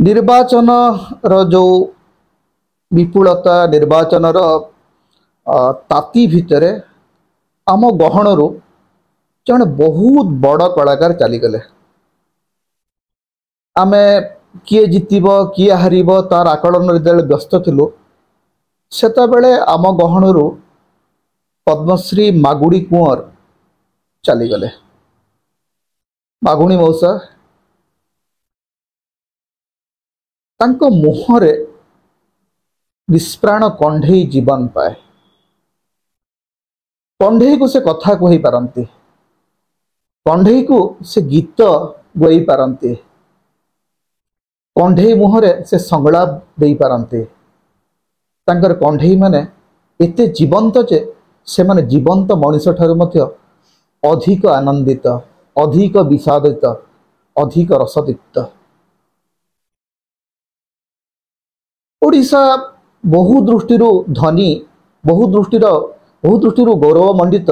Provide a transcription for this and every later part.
निर्वाचन जो विपुलता निर्वाचन ताती भितर आम गहणरू जड़े बहुत बड़ कलाकार चलीगले। आमे किए जितब किए हार तार आकलन जो व्यस्त थिलु सेता बेले आम गहणरू पद्मश्री मागुड़ी कुंवर चलीगले। मागुणी मौसा तांको मुहरे निष्प्राण कंढई जीवन पाए। कंढई को से कथा कही पारती, कंढई को से गीत गई पारती, कंढई मुहरे से संगलाप दे पारती। तांकर कंढई माने एते जीवंत जे से माने जीवंत मनीष ठारू मध्य अधिक आनंदित, अधिक विषादित, अधिक रसदीप्त। ओडिशा बहु दृष्टि धनी, बहु दृष्टि गौरवमंडित।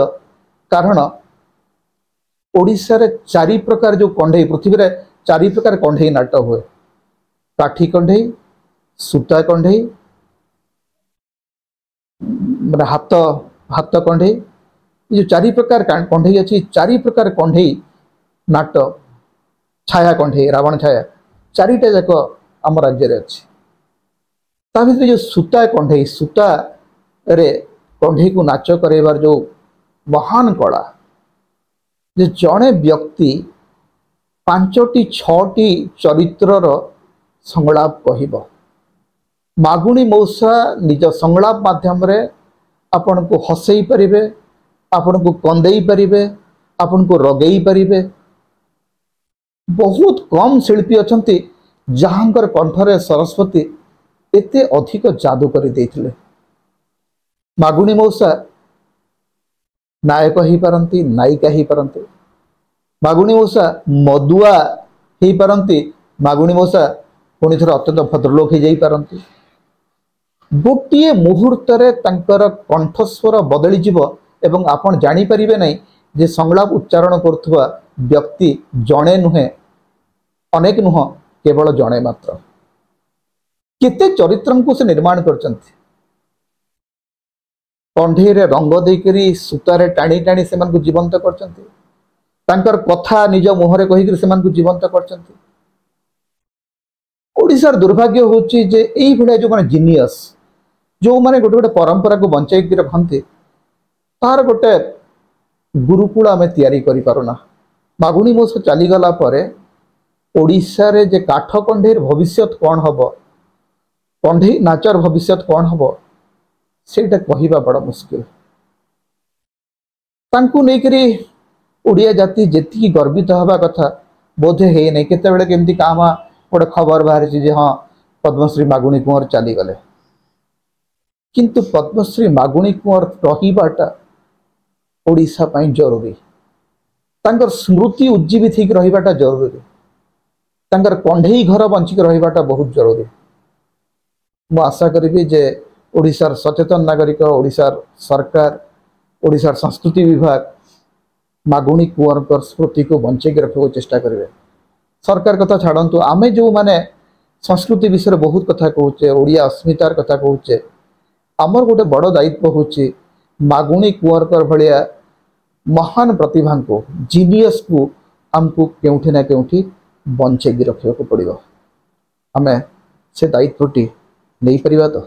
कारण ओडिशा रे चारि प्रकार जो कंढई पृथ्वी रे चारि प्रकार कंढई नाट हुए। काठी कंढई, सूता कंढई, माने हाथ हाथ कंढई, ये चारि प्रकार कंढई अच्छी। चारि प्रकार कंढई नाट, छाया कंढई, रावण छाया, चारिटा जाक आम राज्य रे अच्छी। ता भीतर जो सूता कंढई, सूता रे कंढई को नाच कराइबार जो महान कला, जे जड़े व्यक्ति पांचटी छटी चरित्रर संलाप कहब। मागुणी मौसा निज संलाप माध्यम रे आपण को हसई पारिबे, आपण को कंदेई पारिबे, आपण को रगेई पारिबे। बहुत कम शिल्पी अछंती जहांकर कंठरे सरस्वती एते अधिक जादू कर देथिले। मागुणी मौसा नायक ही पारंती, नायिका ही पारंती। मागुणी मौसा मदुआ ही पारंती, मागुणी मौसा पुणी थोड़ा अत्यंत भद्रलोक ही जाई पारंती। गोटे मुहूर्त रे तांकर कंठस्वर बदली जीव एवं आपण जानी परिबे नहीं जे संलाप उच्चारण करथुवा व्यक्ति जणे नुहे, अनेक नुह, केवल जणे मात्र। केते चरित्रम को से निर्माण करचंती। कंढई रे रंग देकरी सूतारे टाणी टाणी से मन को जीवंत करचंती। तांकर कथा निज मुहरे कहि कि से मन को जीवंत करचंती। ओडिसार दुर्भाग्य होची जे एई भले जो माने जीनियस, जो माने गोटे गोटे परंपरा को बंचाई कि रखंती, तार गोटे गुरुकुल आमे तैयारी करि पारुना। मागुणी मौसा चली गला परे ओडिसा रे जे काठ कंढईर भविष्यत कौन हबो, कंढई नाचर भविष्यत कौन हबो, सेटा कहिबा बड़ा मुश्किल। तांकु नेकरी ओडिया जाति जेतिकी गर्वित हवा कथा बोधे हे नै। केते बेले केमती कामा गोटे खबर बाहर जे हाँ पद्मश्री मागुणी कुंवर चली गले, किंतु पद्मश्री मागुणी कुंवर रहिबाटा ओडिशा पई जरूरी। तांकर स्मृति उज्जीवित होकर रहिबाटा जरूरी। तांकर कंढई घर बंचिक रहिबाटा बहुत जरूरी। मु आशा करी जे ओडिशार सचेतन नागरिक, ओडिशार सरकार, ओडिशार संस्कृति विभाग मागुणी कुंवर स्मृति को बंचेक रखा चेष्टा करेंगे। सरकार कथा छाड़ू, आमे जो माने संस्कृति विषय बहुत कथा कहूचे, ओडिया अस्मितार कथा कहूचे, आमर गोटे बड़ दायित्व होची मागुणी कुंवर भलिया महान प्रतिभा को, जीनियस को आमको केउठी ना केउठी बंचेक रखा पड़ो। आमे से दायित्वटी नहीं परिबा तो।